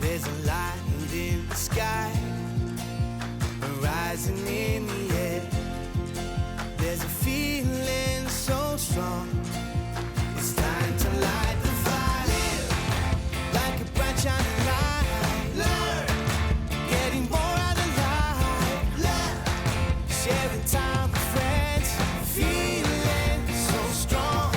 There's a light in the sky, rising in the air. There's a feeling so strong. It's time to light the fire, like a bright shining light. Learn, getting more out of life. Love, sharing time with friends, feeling so strong.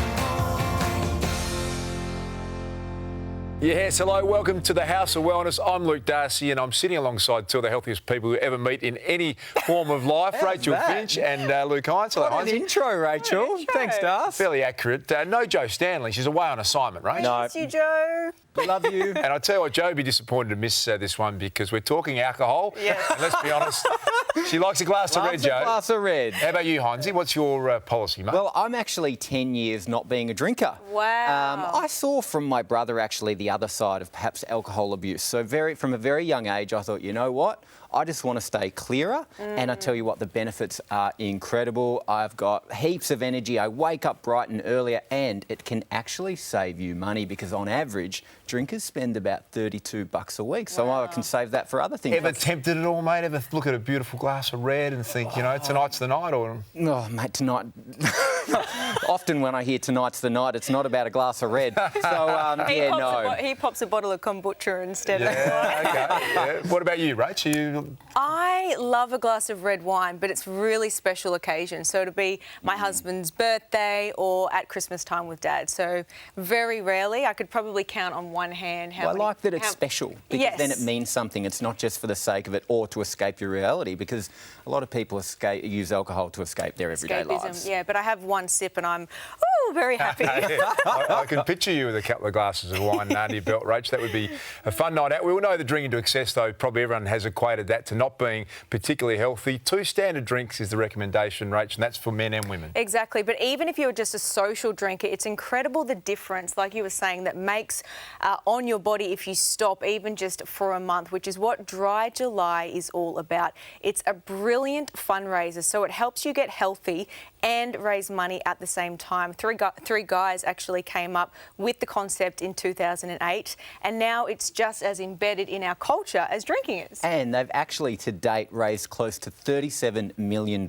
Yes, hello, welcome to the House of Wellness. I'm Luke Darcy and I'm sitting alongside two of the healthiest people you ever meet in any form of life, Rachael Finch and Luke Hines. Hello, What an intro, Rachel. Thanks, Darcy. Fairly accurate. No Jo Stanley, she's away on assignment, right? No. Miss you, Joe. Love you. And I tell you what, Jo would be disappointed to miss this one because we're talking alcohol. Yeah. And let's be honest, she likes a glass of red, Loves Jo. a glass of red. How about you, Hinesy? What's your policy, mate? Well, I'm actually 10 years not being a drinker. Wow. I saw from my brother actually the other side of perhaps alcohol abuse. So from a very young age, I thought, you know what? I just want to stay clearer. And I tell you what, the benefits are incredible. I've got heaps of energy. I wake up bright and earlier, and it can actually save you money because on average, drinkers spend about $32 a week. So I can save that for other things. Ever tempted at all, mate? Ever look at a beautiful glass of red and think, you know, tonight's the night? Or Oh, mate, tonight... Often when I hear tonight's the night, it's not about a glass of red. So, He pops a bottle of kombucha instead. Yeah, okay. Yeah. What about you, Rach? I love a glass of red wine, but it's really special occasion. So it'll be my husband's birthday or at Christmas time with Dad. So very rarely. I could probably count on one hand how I many... like that it's special because then it means something. It's not just for the sake of it or to escape your reality, because a lot of people use alcohol to escape their everyday lives. Yeah, but I have one sip and I'm very happy. I can picture you with a couple of glasses of wine under your belt, Rach. That would be a fun night out. We all know the drinking to excess, though. Probably everyone has equated that to not being particularly healthy. 2 standard drinks is the recommendation, Rach, and that's for men and women. Exactly, but even if you're just a social drinker, it's incredible the difference, like you were saying, that makes on your body if you stop even just for a month, which is what Dry July is all about. It's a brilliant fundraiser, so it helps you get healthy and raise money at the same time. Three guys actually came up with the concept in 2008, and now it's just as embedded in our culture as drinking is. And they've actually to date raised close to $37 million,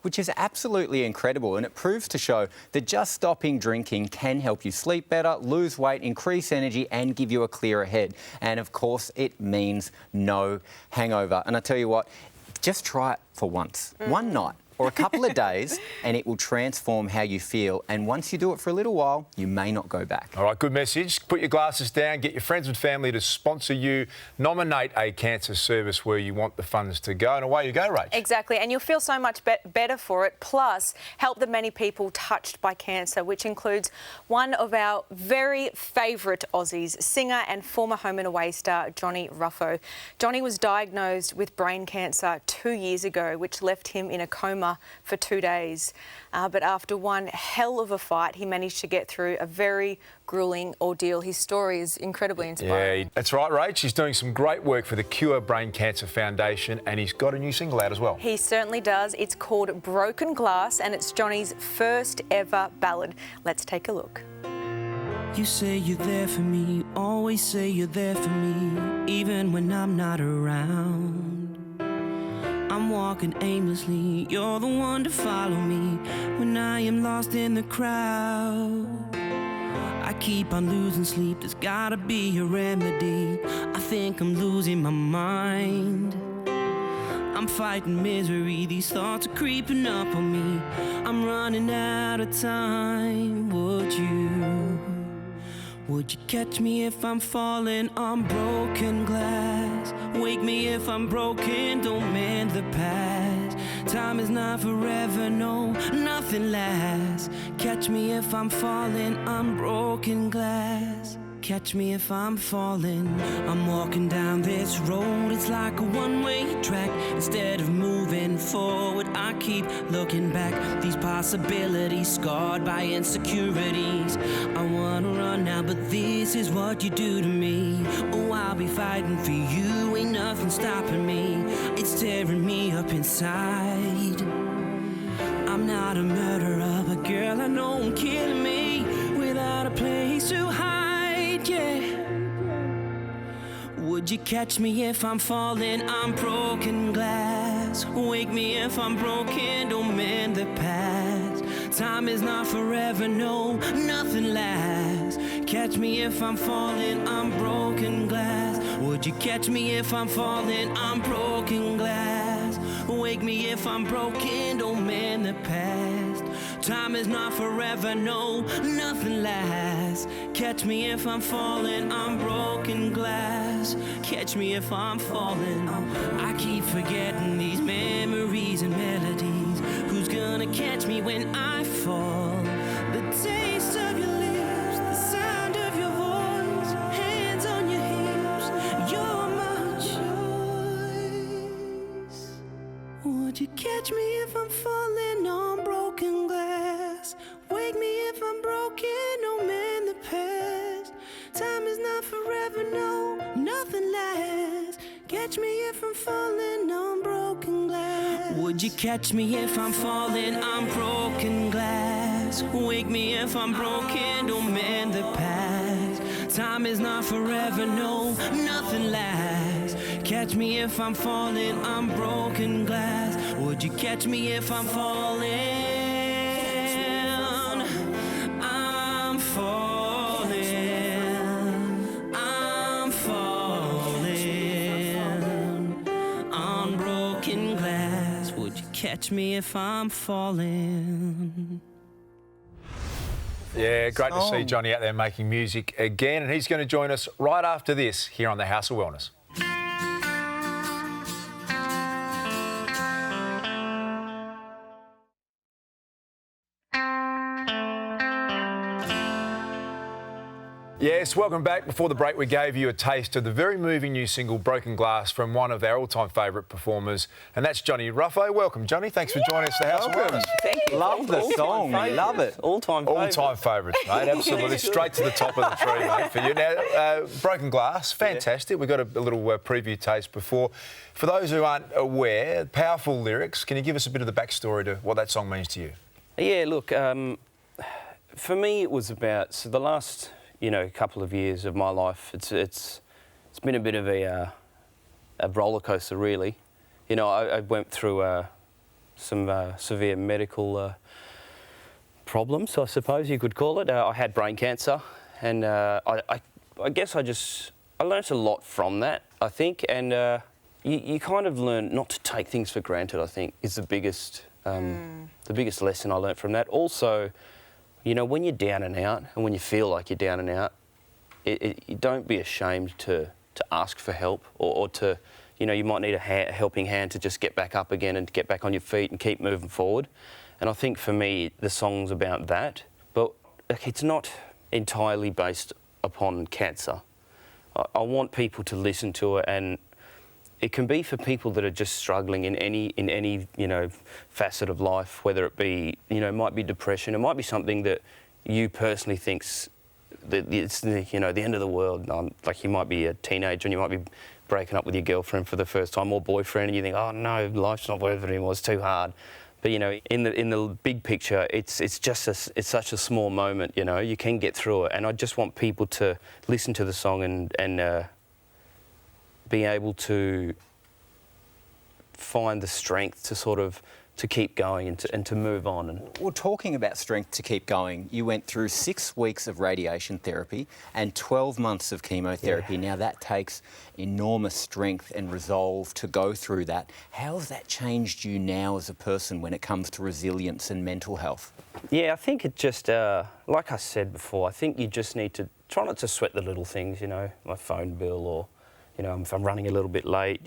which is absolutely incredible. And it proves to show that just stopping drinking can help you sleep better, lose weight, increase energy, and give you a clearer head. And of course, it means no hangover. And I tell you what, just try it for once, one night, or a couple of days, and it will transform how you feel. And once you do it for a little while, you may not go back. All right, good message. Put your glasses down, get your friends and family to sponsor you, nominate a cancer service where you want the funds to go, and away you go, Rach. Exactly, and you'll feel so much better for it, plus help the many people touched by cancer, which includes one of our very favourite Aussies, singer and former Home and Away star, Johnny Ruffo. Johnny was diagnosed with brain cancer 2 years ago, which left him in a coma for 2 days. But after one hell of a fight, he managed to get through a very gruelling ordeal. His story is incredibly inspiring. Yeah, that's right, Rach. He's doing some great work for the Cure Brain Cancer Foundation, and he's got a new single out as well. He certainly does. It's called Broken Glass, and it's Johnny's first ever ballad. Let's take a look. You say you're there for me, always say you're there for me, even when I'm not around. I'm walking aimlessly, you're the one to follow me when I am lost in the crowd. I keep on losing sleep, there's gotta be a remedy. I think I'm losing my mind. I'm fighting misery, these thoughts are creeping up on me. I'm running out of time. Would you catch me if I'm falling on broken glass? Wake me if I'm broken, don't mend the past. Time is not forever, no, nothing lasts. Catch me if I'm falling on broken glass. Catch me if I'm falling. I'm walking down this road, it's like a one-way track. Instead of moving forward, I keep looking back. These possibilities scarred by insecurities. I wanna run now, but this is what you do to me. Oh, I'll be fighting for you, ain't nothing stopping me. It's tearing me up inside. I'm not a murderer, but girl, I know I'm killing me without a place to hide. Yeah. Would you catch me if I'm falling? I'm broken glass. Wake me if I'm broken, don't mend the past. Time is not forever, no, nothing lasts. Catch me if I'm falling, I'm broken glass. Would you catch me if I'm falling? I'm broken glass. Wake me if I'm broken, don't mend the past. Time is not forever, no, nothing lasts. Catch me if I'm falling, I'm broken glass. Catch me if I'm falling. I keep forgetting these memories and melodies. Who's gonna catch me when I fall? The taste of your lips, the sound of your voice, hands on your hips, you're my choice. Would you catch me if I'm falling on broken glass? Wake me if I'm broken, no mend the past. Time is not forever, no, nothing lasts. Catch me if I'm falling on broken glass. Would you catch me if I'm falling on broken glass? Wake me if I'm broken, don't mend the past. Time is not forever, no, nothing lasts. Catch me if I'm falling on broken glass. Would you catch me if I'm falling? I'm falling. I'm falling on broken glass. Would you catch me if I'm falling? Yeah, great to see Johnny out there making music again, and he's going to join us right after this here on the House of Wellness. Yes, welcome back. Before the break, we gave you a taste of the very moving new single, Broken Glass, from one of our all-time favourite performers, and that's Johnny Ruffo. Welcome, Johnny. Thanks for joining us at the House of Wellness. Thank you. Love the song. Love it. All-time favourite. All-time favourites, mate. Absolutely. Straight to the top of the tree, mate, for you. Now, Broken Glass, fantastic. We got a little preview taste before. For those who aren't aware, powerful lyrics. Can you give us a bit of the backstory to what that song means to you? Yeah, look, for me it was about the last, couple of years of my life. It's been a bit of a roller coaster, really. I went through some severe medical problems, I suppose you could call it. I had brain cancer, and I guess I learnt a lot from that, I think, and you kind of learn not to take things for granted, I think, is the biggest lesson I learnt from that. Also, when you're down and out, and when you feel like you're down and out, you don't be ashamed to ask for help, or to, you might need a helping hand to just get back up again and to get back on your feet and keep moving forward. And I think for me, the song's about that, but it's not entirely based upon cancer. I want people to listen to it, and it can be for people that are just struggling in any facet of life, whether it be, might be depression, it might be something that you personally think's that it's the end of the world. Like, you might be a teenager and you might be breaking up with your girlfriend for the first time, or boyfriend, and you think, oh no, life's not worth it anymore, it's too hard. But in the big picture, it's such a small moment. You can get through it, and I just want people to listen to the song and be able to find the strength to keep going and to move on. Well, talking about strength to keep going, you went through 6 weeks of radiation therapy and 12 months of chemotherapy. Yeah. Now, that takes enormous strength and resolve to go through that. How has that changed you now as a person when it comes to resilience and mental health? Yeah, I think it just, like I said before, I think you just need to try not to sweat the little things, my phone bill, or, if I'm running a little bit late,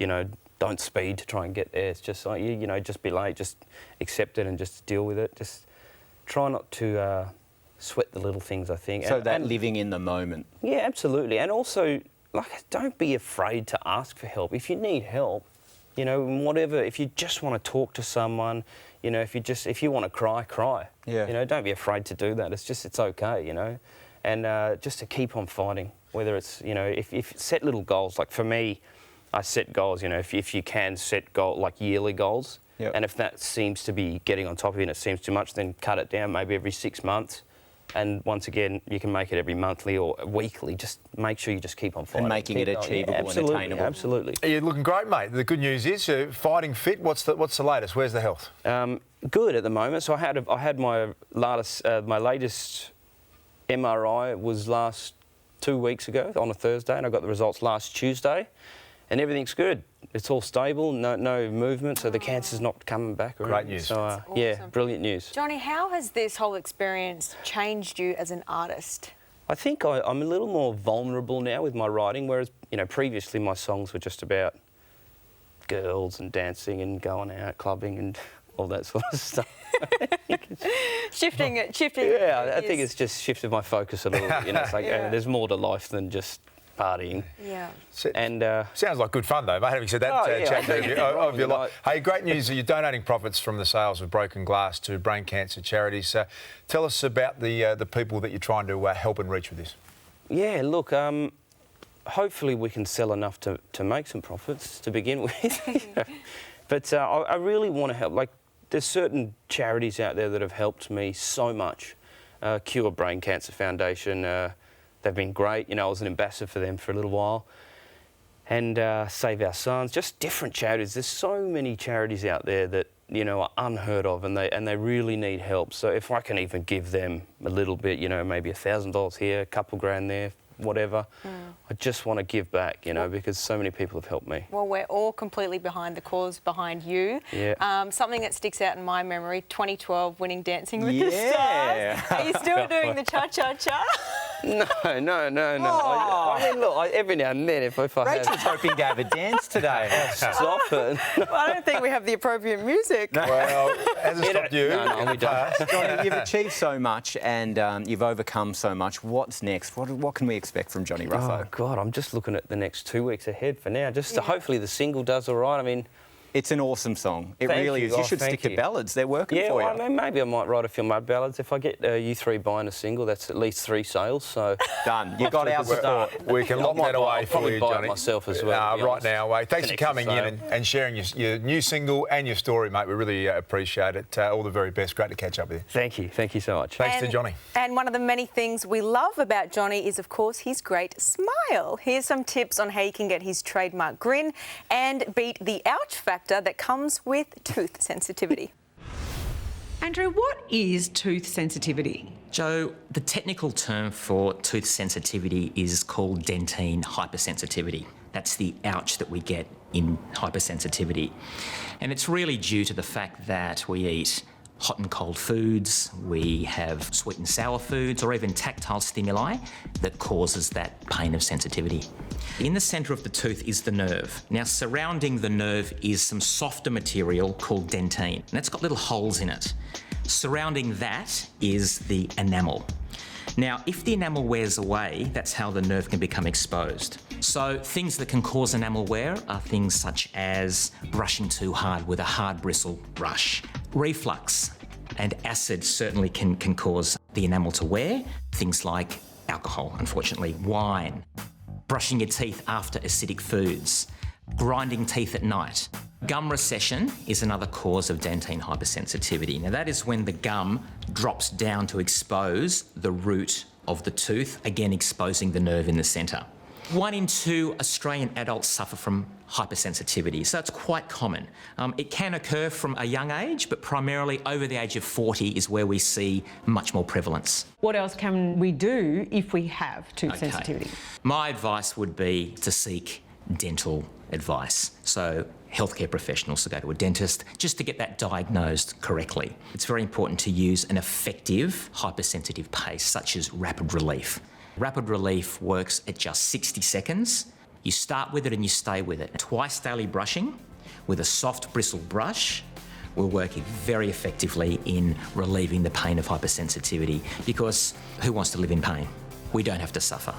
don't speed to try and get there. It's just like, just be late, just accept it and just deal with it. Just try not to sweat the little things, I think. So and living in the moment. Yeah, absolutely. And also, don't be afraid to ask for help. If you need help, whatever, if you just want to talk to someone, if you want to cry, cry. Yeah. Don't be afraid to do that. It's okay, and just to keep on fighting. Whether it's, if set little goals, like for me, I set goals, if you can set yearly goals. Yep. And if that seems to be getting on top of you and it seems too much, then cut it down maybe every 6 months. And once again, you can make it every monthly or weekly. Just make sure you just keep on fighting. And making it achievable and attainable. Absolutely. You're looking great, mate. The good news is fighting fit. What's the latest? Where's the health? Good at the moment. So I had my latest MRI was last 2 weeks ago on a Thursday, and I got the results last Tuesday, and everything's good. It's all stable, no movement, so the cancer's not coming back. Great news. So, awesome. yeah, brilliant news. Johnny, how has this whole experience changed you as an artist? I think I'm a little more vulnerable now with my writing, whereas, previously my songs were just about girls and dancing and going out, clubbing and all that sort of stuff. Shifting. Yeah, I think it's just shifted my focus a little. It's like there's more to life than just partying. Yeah. And sounds like good fun, though, mate. Having said that, chat of your life. Hey, great news that you're donating profits from the sales of broken glass to brain cancer charities. Tell us about the people that you're trying to help and reach with this. Yeah, look, hopefully we can sell enough to make some profits to begin with. But I really want to help. Like, there's certain charities out there that have helped me so much. Cure Brain Cancer Foundation, they've been great. I was an ambassador for them for a little while. And Save Our Sons, just different charities. There's so many charities out there that, are unheard of, and they really need help. So if I can even give them a little bit, maybe $1,000 here, a couple grand there, whatever. I just want to give back, because so many people have helped me. Well, we're all completely behind the cause, behind you. Yeah. Something that sticks out in my memory, 2012 winning Dancing with the Stars. Are you still doing the cha-cha-cha? No. I mean, look, every now and then, if I Rachel's hoping to have a dance today. stop it. Well, I don't think we have the appropriate music. Well, hasn't stopped you. No, we don't. Johnny, you've achieved so much and you've overcome so much. What's next? What can we expect from Johnny Ruffo? Oh, God, I'm just looking at the next 2 weeks ahead for now. Just hopefully the single does all right. I mean... It's an awesome song. It Thank really you. is. You should stick to ballads. They're working for you. Yeah, well, maybe I might write a few mud ballads. If I get you three buying a single, that's at least 3 sales, so... Done. You got our support. We can lock that away for you, buy Johnny. it myself as well. Right now, thanks for coming in and sharing your new single and your story, mate. We really appreciate it. All the very best. Great to catch up with you. Thank you. Thank you so much. Thanks to Johnny. And one of the many things we love about Johnny is, of course, his great smile. Here's some tips on how you can get his trademark grin and beat the ouch factor that comes with tooth sensitivity. Andrew, what is tooth sensitivity? Joe, the technical term for tooth sensitivity is called dentine hypersensitivity. That's the ouch that we get in hypersensitivity. And it's really due to the fact that we eat hot and cold foods, we have sweet and sour foods, or even tactile stimuli that causes that pain of sensitivity. In the centre of the tooth is the nerve. Now, surrounding the nerve is some softer material called dentine, and it's got little holes in it. Surrounding that is the enamel. Now, if the enamel wears away, that's how the nerve can become exposed. So things that can cause enamel wear are things such as brushing too hard with a hard bristle brush. Reflux and acid certainly can cause the enamel to wear. Things like alcohol, unfortunately, wine, brushing your teeth after acidic foods, grinding teeth at night. Gum recession is another cause of dentine hypersensitivity. Now, that is when the gum drops down to expose the root of the tooth, again exposing the nerve in the centre. 1 in 2 Australian adults suffer from hypersensitivity, so it's quite common. It can occur from a young age, but primarily over the age of 40 is where we see much more prevalence. What else can we do if we have tooth sensitivity? My advice would be to seek dental advice. So healthcare professionals to go to a dentist just to get that diagnosed correctly. It's very important to use an effective hypersensitive paste such as Rapid Relief. Rapid Relief works at just 60 seconds. You start with it and you stay with it. Twice daily brushing with a soft bristle brush will work very effectively in relieving the pain of hypersensitivity, because who wants to live in pain? We don't have to suffer.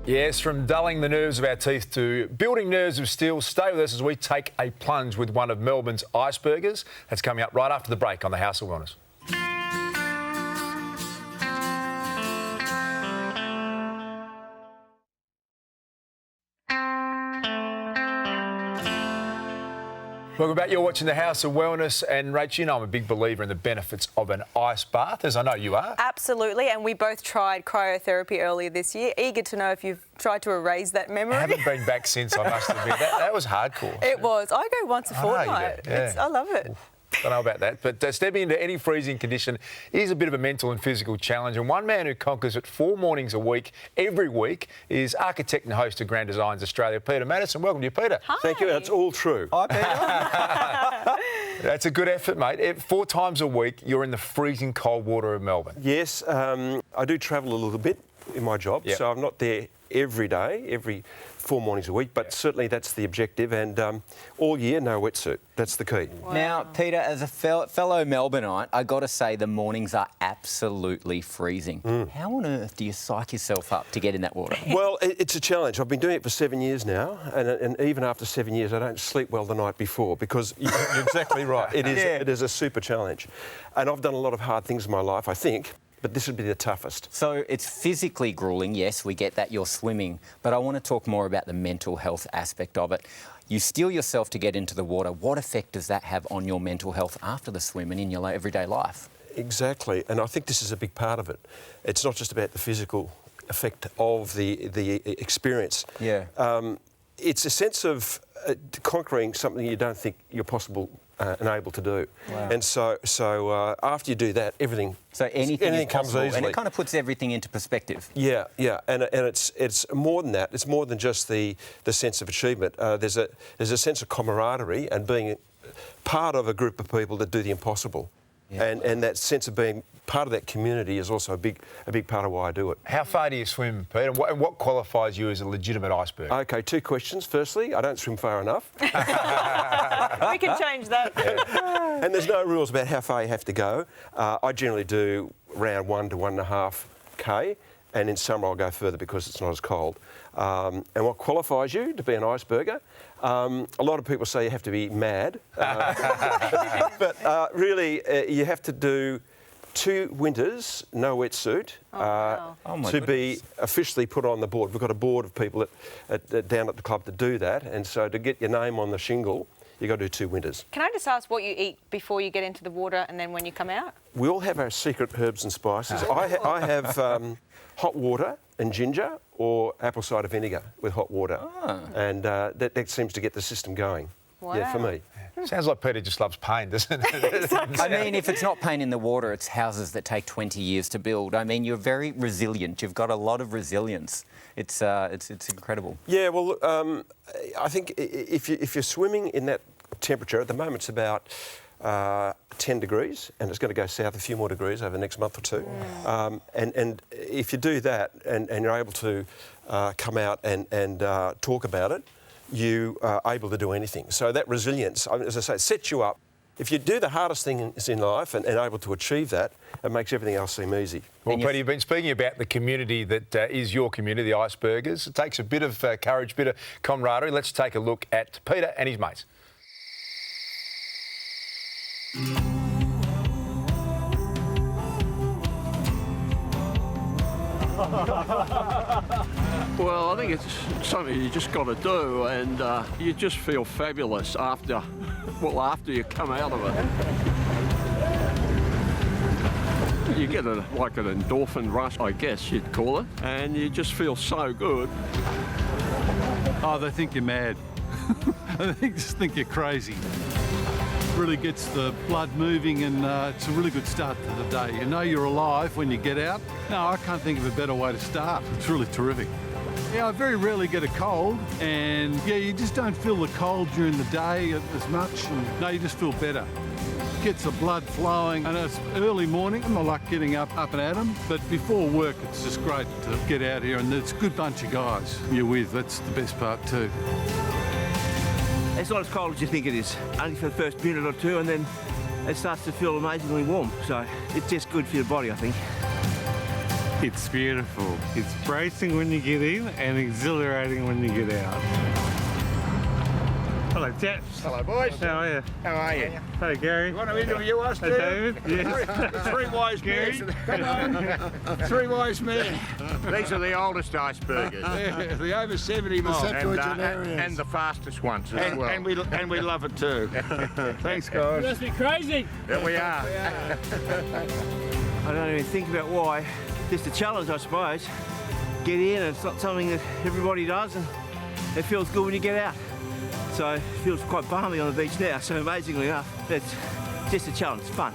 Yes, from dulling the nerves of our teeth to building nerves of steel. Stay with us as we take a plunge with one of Melbourne's icebergers. That's coming up right after the break on the House of Wellness. Welcome back. You're watching The House of Wellness, and Rach, you know I'm a big believer in the benefits of an ice bath, as I know you are. Absolutely, and we both tried cryotherapy earlier this year. Eager to know if you've tried to erase that memory. I haven't been back since, I must admit. That was hardcore. It was. I go once a fortnight. Yeah. I love it. Don't know about that, but stepping into any freezing condition is a bit of a mental and physical challenge, and one man who conquers it 4 mornings a week, every week, is architect and host of Grand Designs Australia, Peter Madison. Welcome to you, Peter. Hi. Thank you, that's all true. Hi, Peter. That's a good effort, mate. 4 times a week, you're in the freezing cold water of Melbourne. Yes, I do travel a little bit in my job, so I'm not there every day, every 4 mornings a week, but certainly that's the objective, and all year, no wetsuit. That's the key. Wow. Now, Peter, as a fellow Melbourneite, I got to say the mornings are absolutely freezing. How on earth do you psych yourself up to get in that water? Well, it's a challenge. I've been doing it for 7 years now, and even after 7 years, I don't sleep well the night before, because you're exactly right. It is a super challenge. And I've done a lot of hard things in my life, I think, but this would be the toughest. So it's physically gruelling, yes, we get that, you're swimming, but I want to talk more about the mental health aspect of it. You steel yourself to get into the water. What effect does that have on your mental health after the swim and in your everyday life? Exactly, and I think this is a big part of it. It's not just about the physical effect of the experience. Yeah. It's a sense of conquering something you don't think you're possible and able to do. Wow. And so after you do that, anything comes easily. And it kind of puts everything into perspective. Yeah, and it's more than that. It's more than just the sense of achievement. There's a sense of camaraderie and being part of a group of people that do the impossible. Yeah. And that sense of being part of that community is also a big part of why I do it. How far do you swim, Peter? And what qualifies you as a legitimate iceberg? OK, 2 questions. Firstly, I don't swim far enough. We can change that. Yeah. And there's no rules about how far you have to go. I generally do around 1 to 1.5 k, and in summer I'll go further because it's not as cold. And what qualifies you to be an iceberger? A lot of people say you have to be mad, but really you have to do 2 winters, no wetsuit, to be officially put on the board. We've got a board of people down at the club to do that, and so to get your name on the shingle, you've got to do 2 winters. Can I just ask what you eat before you get into the water and then when you come out? We all have our secret herbs and spices. I have hot water and ginger, or apple cider vinegar with hot water. And that seems to get the system going. Wow. Yeah, for me. Sounds like Peter just loves pain, doesn't it? Exactly. I mean, if it's not pain in the water, it's houses that take 20 years to build. I mean, you're very resilient. You've got a lot of resilience. It's incredible. Yeah, well, I think if you're swimming in that temperature, at the moment it's about 10 degrees, and it's going to go south a few more degrees over the next month or 2. And if you do that and you're able to come out and talk about it, you are able to do anything. So that resilience, as I say, it sets you up. If you do the hardest things in life and able to achieve that, it makes everything else seem easy. Well, Peter, you've been speaking about the community that is your community, the Icebergers. It takes a bit of courage, a bit of camaraderie. Let's take a look at Peter and his mates. Well, I think it's something you just got to do, and you just feel fabulous after you come out of it. You get like an endorphin rush, I guess you'd call it, and you just feel so good. Oh, they think you're mad. They just think you're crazy. Really gets the blood moving, and it's a really good start to the day. You know you're alive when you get out. No, I can't think of a better way to start. It's really terrific. Yeah, I very rarely get a cold, and yeah, you just don't feel the cold during the day as much. And, no, you just feel better. Gets the blood flowing, and it's early morning. I'm not like getting up and at 'em, but before work, it's just great to get out here, and it's a good bunch of guys you're with. That's the best part too. It's not as cold as you think it is, only for the first minute or 2, and then it starts to feel amazingly warm. So it's just good for your body, I think. It's beautiful. It's bracing when you get in and exhilarating when you get out. Hello, chaps. Hello, boys. How are you? How are you? Hey, Gary. You want to interview us, Hey, too? David. Yes. Three wise Gary. men. Come on. Three wise men. These are the oldest icebergers. Yeah, the over 70 miles. And the fastest ones as well. And we love it too. Thanks, guys. You must be crazy. There we are. I don't even think about why. Just a challenge, I suppose. Get in, and it's not something that everybody does, and it feels good when you get out. So it feels quite balmy on the beach now, so amazingly enough, it's just a challenge, it's fun.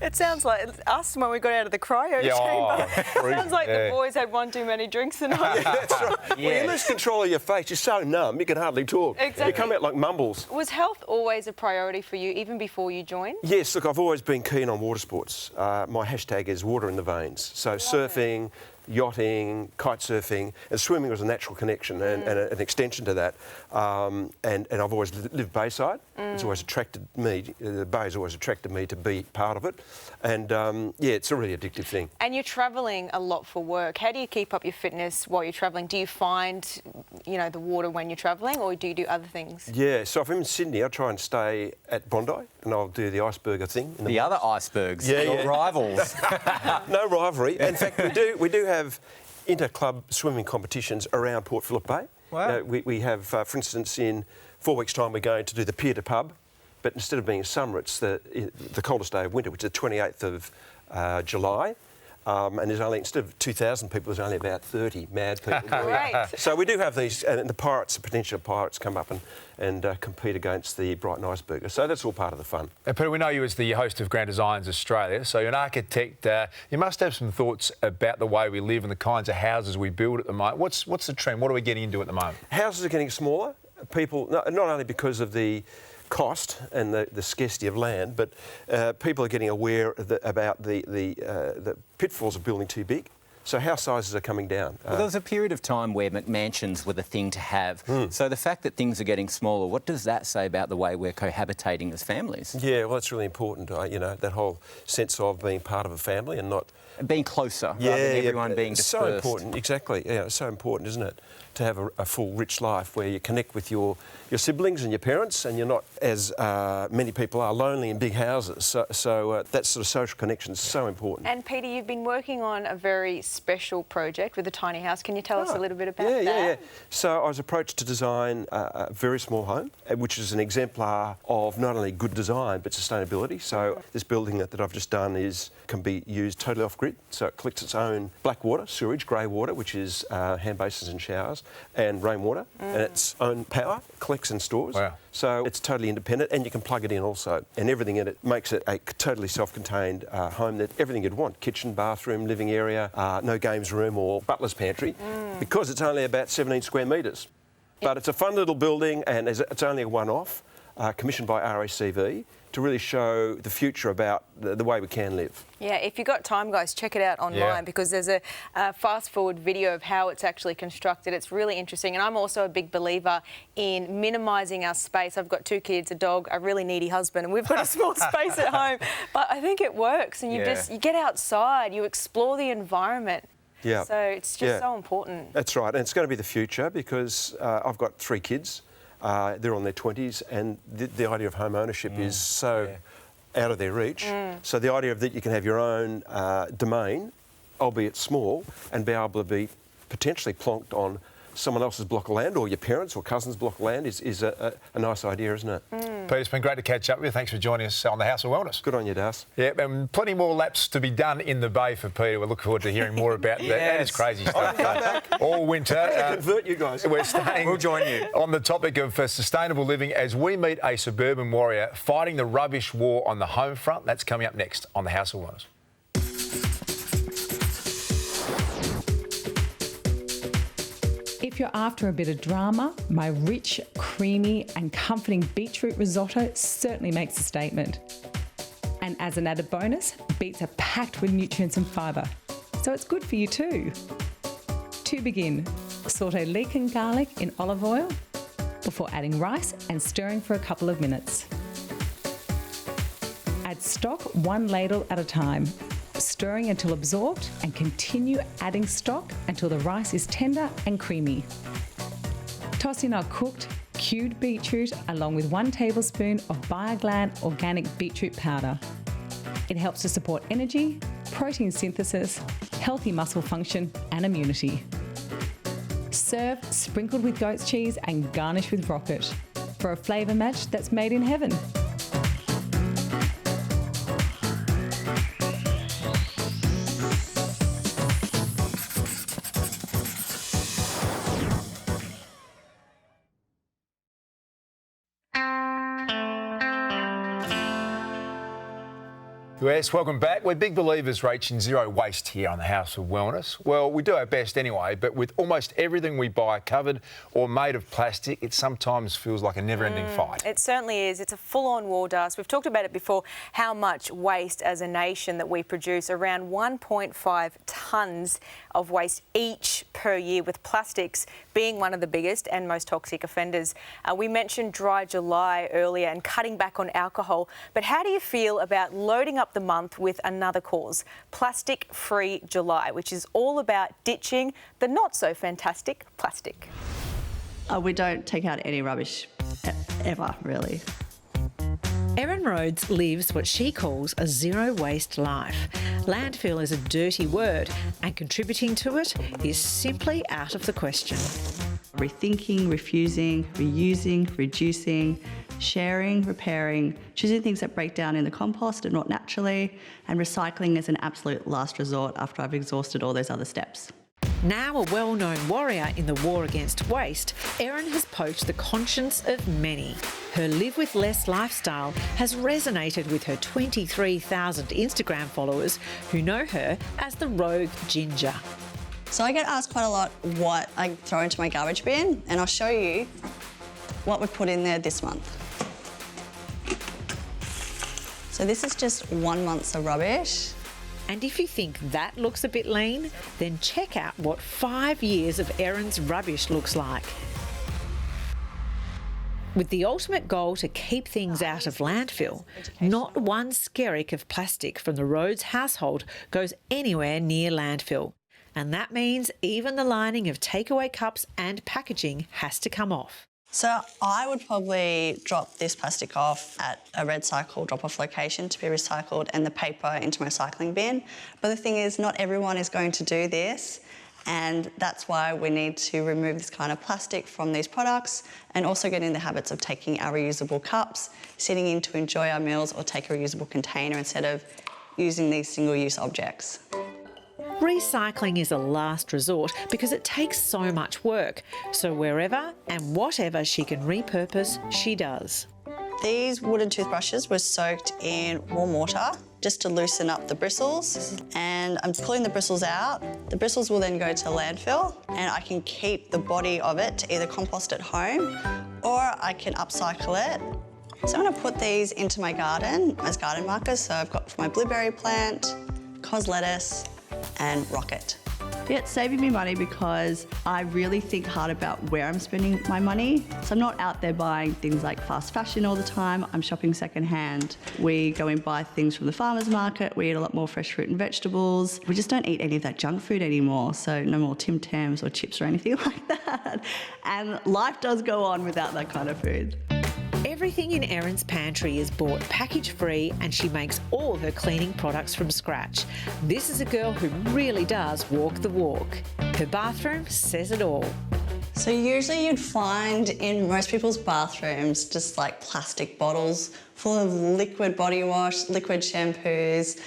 It sounds like us when we got out of the cryo chamber. It sounds like the boys had one too many drinks tonight. Yeah, that's right. Yeah. Well, you lose control of your face. You're so numb, you can hardly talk. Exactly. You come out like mumbles. Was health always a priority for you, even before you joined? Yes, look, I've always been keen on water sports. My hashtag is water in the veins. So surfing, yachting, kite surfing, and swimming was a natural connection and an extension to that. And I've always lived bayside. It's always attracted me, the bay's always attracted me to be part of it. And yeah, it's a really addictive thing. And you're travelling a lot for work. How do you keep up your fitness while you're travelling? Do you find, you know, the water when you're travelling, or do you do other things? Yeah, so if I'm in Sydney, I try and stay at Bondi and I'll do the iceberger thing. The other icebergs, Yeah, your yeah. rivals. No rivalry. In fact, we do have inter-club swimming competitions around Port Phillip Bay. Wow. We have, for instance, in 4 weeks' time, we're going to do the Pier to Pub, but instead of being summer, it's the coldest day of winter, which is the 28th of July. And there's only, instead of 2,000 people, there's only about 30 mad people. Great. So we do have these, and the pirates, the potential pirates, come up and compete against the Brighton Iceberger. So that's all part of the fun. And Peter, we know you as the host of Grand Designs Australia, so you're an architect. You must have some thoughts about the way we live and the kinds of houses we build at the moment. What's the trend? What are we getting into at the moment? Houses are getting smaller. People, not only because of the cost and the scarcity of land, but people are getting aware about the pitfalls of building too big. So house sizes are coming down. Well, there was a period of time where McMansions were the thing to have. So the fact that things are getting smaller, what does that say about the way we're cohabitating as families? Yeah, well, it's really important, you know, that whole sense of being part of a family and not... Being closer, rather than everyone being dispersed. So important, exactly. Yeah, it's so important, isn't it, to have a full, rich life where you connect with your siblings and your parents, and you're not, as many people are, lonely in big houses. So that sort of social connection is so important. And Peter, you've been working on a very special project with a tiny house. Can you tell us a little bit about that? Yeah. So I was approached to design a very small home, which is an exemplar of not only good design but sustainability. So this building that I've just done can be used totally off-grid. So it collects its own black water, sewage, grey water, which is hand basins and showers, and rainwater, and its own power, collects and stores. Wow. So it's totally independent, and you can plug it in also. And everything in it makes it a totally self-contained home, that everything you'd want: kitchen, bathroom, living area, no games room or butler's pantry, because it's only about 17 square metres. But it's a fun little building, and it's only a one-off, commissioned by RACV, to really show the future about the way we can live. Yeah, if you've got time, guys, check it out online, because there's a fast-forward video of how it's actually constructed. It's really interesting, and I'm also a big believer in minimising our space. I've got 2 kids, a dog, a really needy husband, and we've got a small space at home. But I think it works, and you get outside, you explore the environment. Yeah. So it's just so important. That's right, and it's going to be the future, because I've got 3 kids. They're on their 20s, and the idea of home ownership is so out of their reach. So the idea of that you can have your own domain, albeit small, and be able to be potentially plonked on someone else's block of land, or your parents' or cousins' block of land, is a nice idea, isn't it? Peter, it's been great to catch up with you. Thanks for joining us on the House of Wellness. Good on you, Das. Yeah, and plenty more laps to be done in the bay for Peter. We look forward to hearing more about that. That is crazy stuff. All winter. Convert you guys. We're staying We'll join you. on the topic of sustainable living as we meet a suburban warrior fighting the rubbish war on the home front. That's coming up next on the House of Wellness. If you're after a bit of drama, my rich, creamy and comforting beetroot risotto certainly makes a statement. And as an added bonus, beets are packed with nutrients and fibre, so it's good for you too. To begin, saute leek and garlic in olive oil before adding rice and stirring for a couple of minutes. Add stock 1 ladle at a time, stirring until absorbed, and continue adding stock until the rice is tender and creamy. Toss in our cooked, cubed beetroot along with 1 tablespoon of BioGlan organic beetroot powder. It helps to support energy, protein synthesis, healthy muscle function and immunity. Serve sprinkled with goat's cheese and garnish with rocket for a flavour match that's made in heaven. Yes, welcome back. We're big believers, Rach, in zero waste here on the House of Wellness. Well, we do our best anyway, but with almost everything we buy covered or made of plastic, it sometimes feels like a never-ending fight. It certainly is. It's a full-on war dust. We've talked about it before, how much waste as a nation that we produce, around 1.5 tonnes of waste each per year, with plastics being one of the biggest and most toxic offenders. We mentioned Dry July earlier and cutting back on alcohol, but how do you feel about loading up the month with another cause, Plastic Free July, which is all about ditching the not so fantastic plastic? We don't take out any rubbish ever, really. Erin Rhodes lives what she calls a zero-waste life. Landfill is a dirty word, and contributing to it is simply out of the question. Rethinking, refusing, reusing, reducing, sharing, repairing, choosing things that break down in the compost and not naturally, and recycling is an absolute last resort after I've exhausted all those other steps. Now a well-known warrior in the war against waste, Erin has poked the conscience of many. Her Live With Less lifestyle has resonated with her 23,000 Instagram followers who know her as the Rogue Ginger. So I get asked quite a lot what I throw into my garbage bin, and I'll show you what we put in there this month. So this is just 1 month's of rubbish. And if you think that looks a bit lean, then check out what 5 years of Erin's rubbish looks like. With the ultimate goal to keep things out of landfill, not one skerrick of plastic from the Rhodes household goes anywhere near landfill. And that means even the lining of takeaway cups and packaging has to come off. So I would probably drop this plastic off at a red cycle drop-off location to be recycled and the paper into my recycling bin. But the thing is, not everyone is going to do this, and that's why we need to remove this kind of plastic from these products and also get in the habits of taking our reusable cups, sitting in to enjoy our meals, or take a reusable container instead of using these single-use objects. Recycling is a last resort because it takes so much work. So wherever and whatever she can repurpose, she does. These wooden toothbrushes were soaked in warm water just to loosen up the bristles, and I'm pulling the bristles out. The bristles will then go to landfill, and I can keep the body of it to either compost at home or I can upcycle it. So I'm going to put these into my garden as garden markers. So I've got my blueberry plant, cos lettuce, and rocket. Yeah, it's saving me money because I really think hard about where I'm spending my money. So I'm not out there buying things like fast fashion all the time. I'm shopping secondhand. We go and buy things from the farmer's market. We eat a lot more fresh fruit and vegetables. We just don't eat any of that junk food anymore. So no more Tim Tams or chips or anything like that. And life does go on without that kind of food. Everything in Erin's pantry is bought package-free, and she makes all her cleaning products from scratch. This is a girl who really does walk the walk. Her bathroom says it all. So usually you'd find in most people's bathrooms just like plastic bottles full of liquid body wash, liquid shampoos.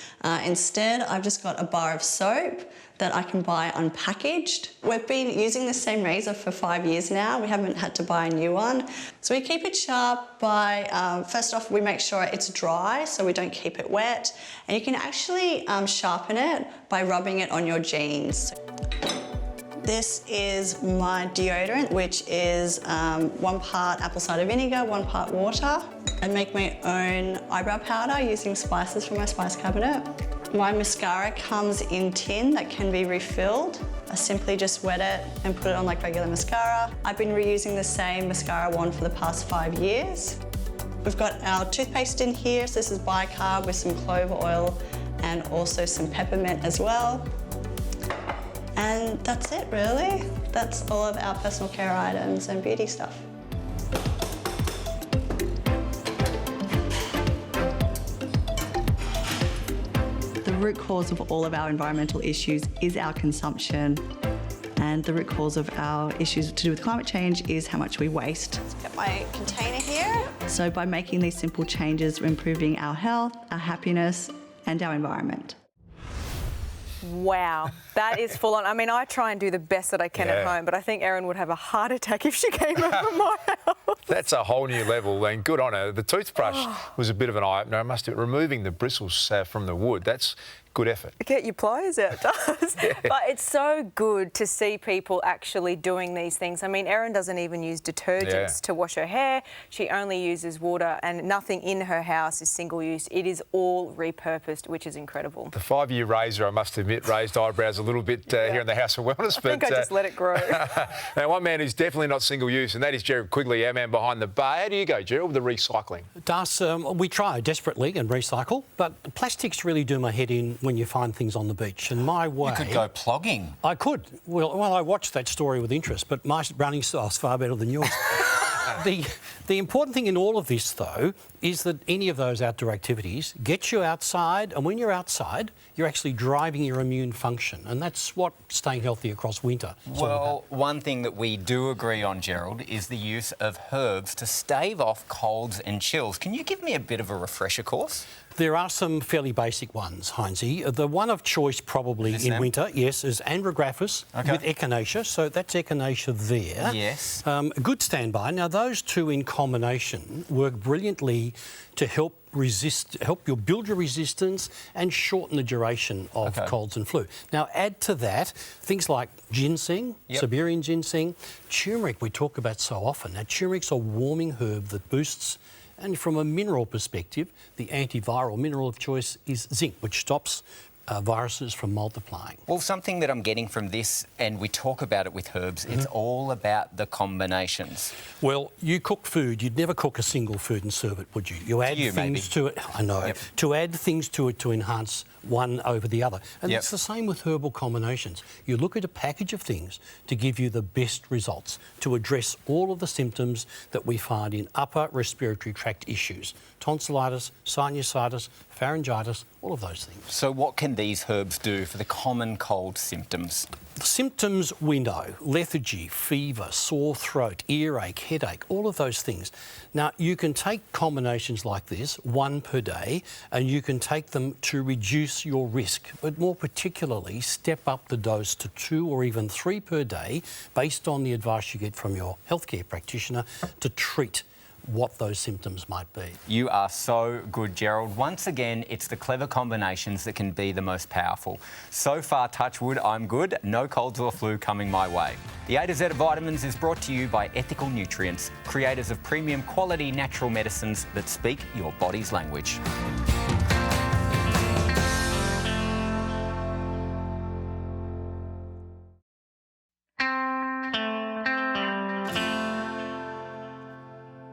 Instead, I've just got a bar of soap that I can buy unpackaged. We've been using the same razor for 5 years now. We haven't had to buy a new one. So we keep it sharp by, first off, we make sure it's dry so we don't keep it wet. And you can actually sharpen it by rubbing it on your jeans. This is my deodorant, which is 1 part apple cider vinegar, 1 part water. I make my own eyebrow powder using spices from my spice cabinet. My mascara comes in tin that can be refilled. I simply just wet it and put it on like regular mascara. I've been reusing the same mascara wand for the past 5 years. We've got our toothpaste in here, so this is bicarb with some clover oil and also some peppermint as well. And that's it, really. That's all of our personal care items and beauty stuff. The root cause of all of our environmental issues is our consumption. And the root cause of our issues to do with climate change is how much we waste. Let's get my container here. So by making these simple changes, we're improving our health, our happiness, and our environment. Wow, that is full on. I mean, I try and do the best that I can at home, but I think Erin would have a heart attack if she came over my house. That's a whole new level, and good on her. The toothbrush was a bit of an eye-opener. I must admit, removing the bristles from the wood, that's good effort. Get your pliers out, it does. But it's so good to see people actually doing these things. I mean, Erin doesn't even use detergents to wash her hair. She only uses water, and nothing in her house is single use. It is all repurposed, which is incredible. The 5-year razor, I must admit, raised eyebrows a little bit here in the House of Wellness. I think I just let it grow. Now, one man who's definitely not single use, and that is Gerald Quigley, our man behind the bar. How do you go, Gerald, with the recycling? Das, we try desperately and recycle, but plastics really do my head in when you find things on the beach. And my way... You could go plogging. I could. Well, I watched that story with interest, but my running style's far better than yours. The important thing in all of this, though, is that any of those outdoor activities get you outside, and when you're outside, you're actually driving your immune function, and that's what staying healthy across winter. Well, one thing that we do agree on, Gerald, is the use of herbs to stave off colds and chills. Can you give me a bit of a refresher course? There are some fairly basic ones, Heinzie. The one of choice probably in winter, yes, is Andrographis with echinacea. So that's echinacea there. Yes. Good standby. Now, those two in combination work brilliantly to help you build your resistance and shorten the duration of colds and flu. Now, add to that things like ginseng, Siberian ginseng, turmeric we talk about so often. Now, turmeric's a warming herb that boosts. And from a mineral perspective, the antiviral mineral of choice is zinc, which stops viruses from multiplying. Well, something that I'm getting from this, and we talk about it with herbs, it's all about the combinations. Well, you cook food, you'd never cook a single food and serve it, would you? You add things to it, I know, to add things to it to enhance one over the other. And it's the same with herbal combinations. You look at a package of things to give you the best results, to address all of the symptoms that we find in upper respiratory tract issues. Tonsillitis, sinusitis, pharyngitis, all of those things. So what can these herbs do for the common cold symptoms? The symptoms we know: lethargy, fever, sore throat, earache, headache, all of those things. Now, you can take combinations like this, 1 per day, and you can take them to reduce your risk, but more particularly step up the dose to 2 or even 3 per day based on the advice you get from your healthcare practitioner to treat what those symptoms might be. You are so good, Gerald. Once again, it's the clever combinations that can be the most powerful. So far, touch wood, I'm good. No colds or flu coming my way. The A to Z of Vitamins is brought to you by Ethical Nutrients, creators of premium quality natural medicines that speak your body's language.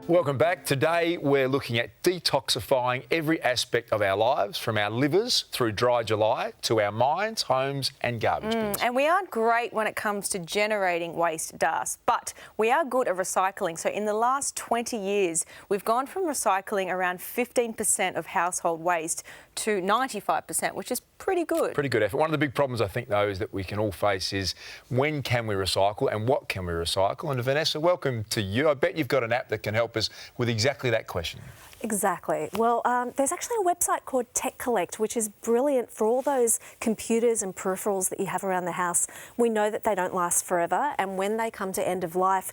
Welcome back. Today we're looking at detoxifying every aspect of our lives, from our livers through dry July to our minds, homes and garbage bins. And we aren't great when it comes to generating waste dust, but we are good at recycling. So in the last 20 years, we've gone from recycling around 15% of household waste to 95%, which is pretty good. Pretty good effort. One of the big problems, I think, though, is that we can all face is when can we recycle and what can we recycle? And Vanessa, welcome to you. I bet you've got an app that can help us with exactly that question. Exactly. Well, there's actually a website called Tech Collect, which is brilliant for all those computers and peripherals that you have around the house. We know that they don't last forever, and when they come to end of life,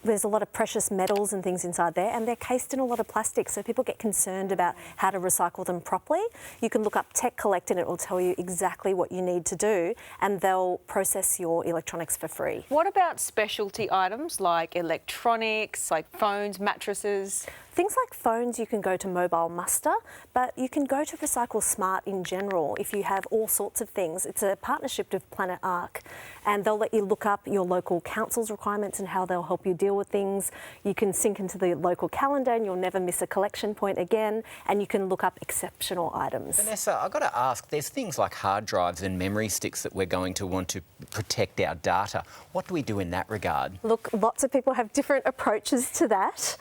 there's a lot of precious metals and things inside there, and they're cased in a lot of plastic, so people get concerned about how to recycle them properly. You can look up Tech Collect and it will tell you exactly what you need to do, and they'll process your electronics for free. What about specialty items like electronics, like phones, mattresses? Things like phones, you can go to Mobile Muster, but you can go to Recycle Smart in general if you have all sorts of things. It's a partnership with Planet Arc, and they'll let you look up your local council's requirements and how they'll help you deal with things. You can sync into the local calendar and you'll never miss a collection point again, and you can look up exceptional items. Vanessa, I've got to ask, there's things like hard drives and memory sticks that we're going to want to protect our data. What do we do in that regard? Look, lots of people have different approaches to that.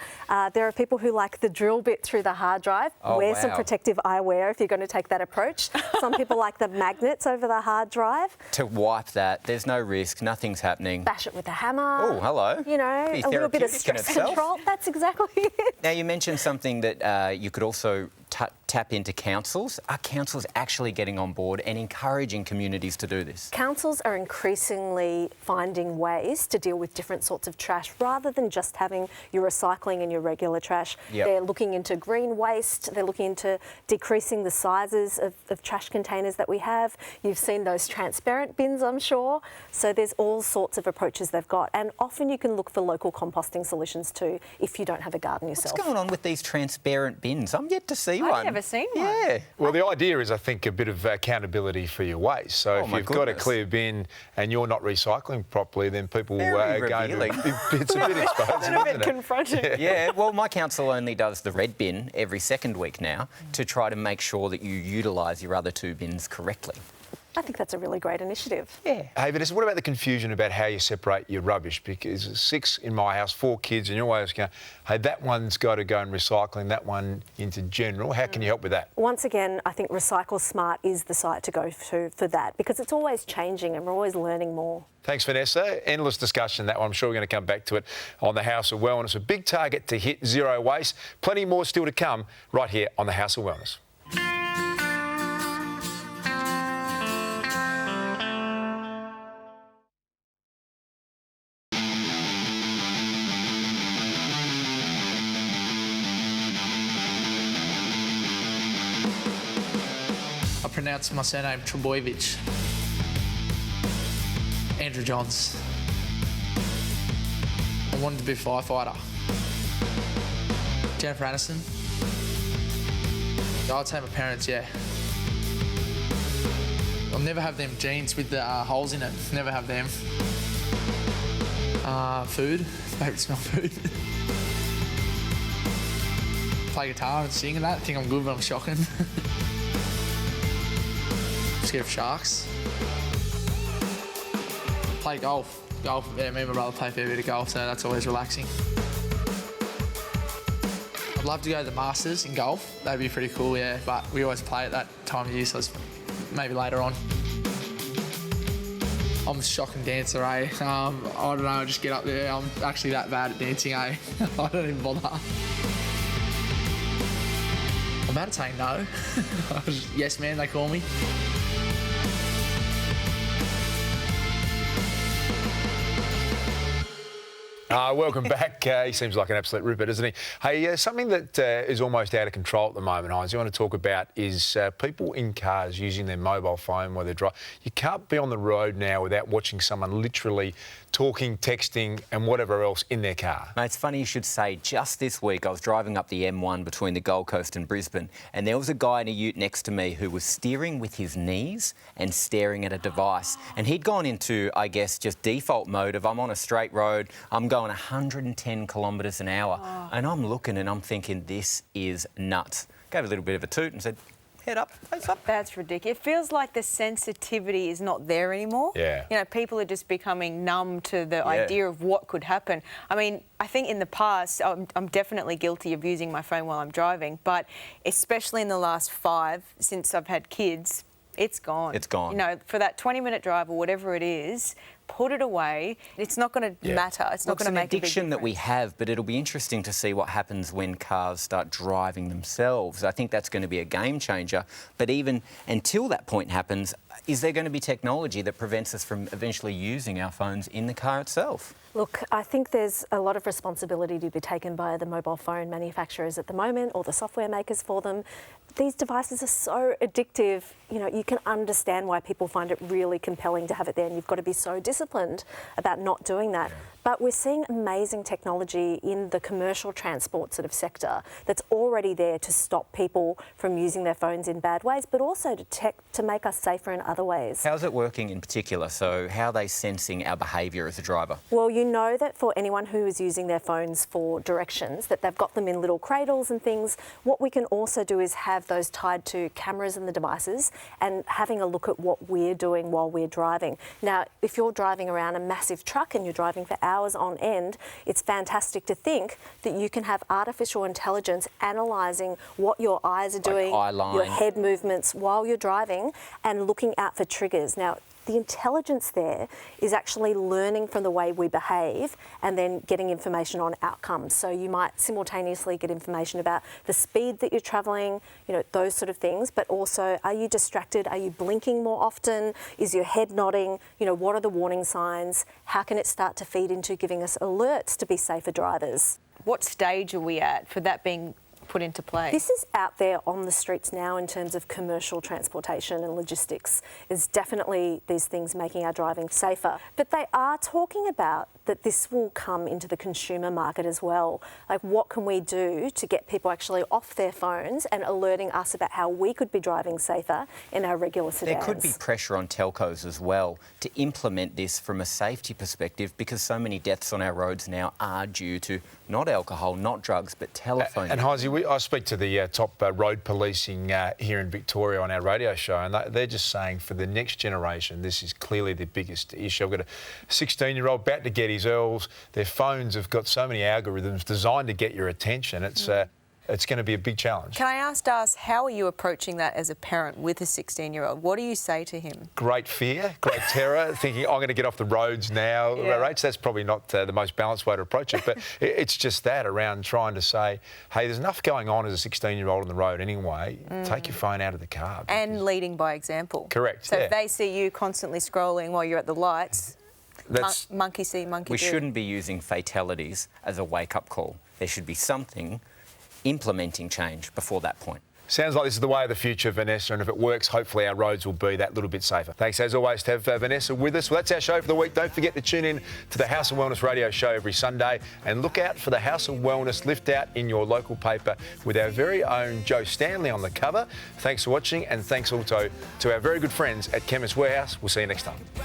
There are people who like the drill bit through the hard drive. Wear some protective eyewear if you're going to take that approach. Some people like the magnets over the hard drive. To wipe that, there's no risk, nothing's happening. Bash it with a hammer. Oh, hello. You know, a little bit of stress control. That's exactly it. Now, you mentioned something that you could also tap into councils. Are councils actually getting on board and encouraging communities to do this? Councils are increasingly finding ways to deal with different sorts of trash rather than just having your recycling and your regular trash. Yep. They're looking into green waste, they're looking into decreasing the sizes of trash containers that we have. You've seen those transparent bins, I'm sure. So there's all sorts of approaches they've got. And often you can look for local composting solutions too if you don't have a garden yourself. What's going on with these transparent bins? I'm yet to see one. I've never seen one. Yeah. Well, the idea is, I think, a bit of accountability for your waste. So if you've got a clear bin and you're not recycling properly, then people are going to... It's a bit exposing, a bit confronting. Yeah, well, my council only does the red bin every second week now to try to make sure that you utilise your other two bins correctly. I think that's a really great initiative. Yeah. Hey, Vanessa, what about the confusion about how you separate your rubbish? Because 6 in my house, 4 kids, and you're always going, hey, that one's got to go in recycling, that one into general. How can you help with that? Once again, I think Recycle Smart is the site to go to for that because it's always changing and we're always learning more. Thanks, Vanessa. Endless discussion, that one. I'm sure we're going to come back to it on the House of Wellness. A big target to hit, zero waste. Plenty more still to come right here on the House of Wellness. I pronounce my surname Trebojevic. Andrew Johns. I wanted to be a firefighter. Jennifer Aniston. I'd say my parents, yeah. I'll never have them jeans with the holes in it. Never have them. Food. Favourite smell food. Play guitar and sing and that. I think I'm good, but I'm shocking. Scared of sharks. Play golf. Golf, yeah, me and my brother play a fair bit of golf, so that's always relaxing. I'd love to go to the Masters in golf. That'd be pretty cool, yeah, but we always play at that time of year, so it's maybe later on. I'm a shocking dancer, eh? I don't know, I just get up there. I'm actually that bad at dancing, eh? I don't even bother. I'm bad at saying no. Yes, man, they call me. Welcome back. He seems like an absolute ripper, doesn't he? Hey, something that is almost out of control at the moment, Hines, I want to talk about is people in cars using their mobile phone while they're driving. You can't be on the road now without watching someone literally talking, texting and whatever else in their car. Mate, it's funny you should say, just this week I was driving up the M1 between the Gold Coast and Brisbane and there was a guy in a ute next to me who was steering with his knees and staring at a device. And he'd gone into, I guess, just default mode of I'm on a straight road, I'm going 110 kilometres an hour. And I'm looking and I'm thinking, this is nuts. Gave a little bit of a toot and said, head up, face up. That's ridiculous. It feels like the sensitivity is not there anymore. Yeah. You know, people are just becoming numb to the idea of what could happen. I mean, I think in the past, I'm definitely guilty of using my phone while I'm driving, but especially in the last 5, since I've had kids, it's gone. It's gone. You know, for that 20-minute drive or whatever it is, put it away. It's not going to matter. It's not going to make a big difference. It's an addiction that we have, but it'll be interesting to see what happens when cars start driving themselves. I think that's going to be a game changer. But even until that point happens, is there going to be technology that prevents us from eventually using our phones in the car itself? Look, I think there's a lot of responsibility to be taken by the mobile phone manufacturers at the moment, or the software makers for them. These devices are so addictive. You know, you can understand why people find it really compelling to have it there, and you've got to be so disciplined disciplined about not doing that. But we're seeing amazing technology in the commercial transport sort of sector that's already there to stop people from using their phones in bad ways, but also to make us safer in other ways. How's it working in particular? So how are they sensing our behaviour as a driver? Well, you know that for anyone who is using their phones for directions, that they've got them in little cradles and things. What we can also do is have those tied to cameras in the devices and having a look at what we're doing while we're driving. Now, if you're driving around a massive truck and you're driving for hours on end, it's fantastic to think that you can have artificial intelligence analysing what your eyes are doing, your head movements while you're driving, and looking out for triggers. Now, the intelligence there is actually learning from the way we behave and then getting information on outcomes. So you might simultaneously get information about the speed that you're travelling, you know, those sort of things, but also, are you distracted? Are you blinking more often? Is your head nodding? You know, what are the warning signs? How can it start to feed into giving us alerts to be safer drivers? What stage are we at for that being put into play? This is out there on the streets now in terms of commercial transportation and logistics. Is definitely these things making our driving safer. But they are talking about that this will come into the consumer market as well. Like, what can we do to get people actually off their phones and alerting us about how we could be driving safer in our regular sedans? There could be pressure on telcos as well to implement this from a safety perspective, because so many deaths on our roads now are due to not alcohol, not drugs, but telephone. And Heinzie, I speak to the top road policing here in Victoria on our radio show, and they're just saying for the next generation, this is clearly the biggest issue. I've got a 16-year-old about to get his Earls. Their phones have got so many algorithms designed to get your attention. It's going to be a big challenge. Can I ask Darcy, how are you approaching that as a parent with a 16-year-old? What do you say to him? Great fear, great terror, thinking, I'm going to get off the roads now. Yeah. Rach, that's probably not the most balanced way to approach it, but it's just that around trying to say, hey, there's enough going on as a 16-year-old on the road anyway. Take your phone out of the car. And leading by example. Correct, So if they see you constantly scrolling while you're at the lights, monkey see, monkey do. We shouldn't be using fatalities as a wake-up call. There should be something implementing change before that point. Sounds like this is the way of the future, Vanessa, and if it works, hopefully our roads will be that little bit safer. Thanks, as always, to have Vanessa with us. Well, that's our show for the week. Don't forget to tune in to the House of Wellness radio show every Sunday, and look out for the House of Wellness lift out in your local paper with our very own Joe Stanley on the cover. Thanks for watching, and thanks also to our very good friends at Chemist Warehouse. We'll see you next time. Yeah,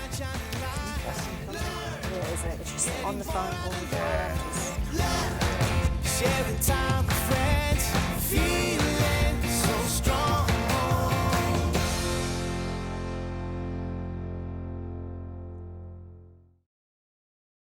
isn't it? It's just on the phone all the time. Sharing time with friends.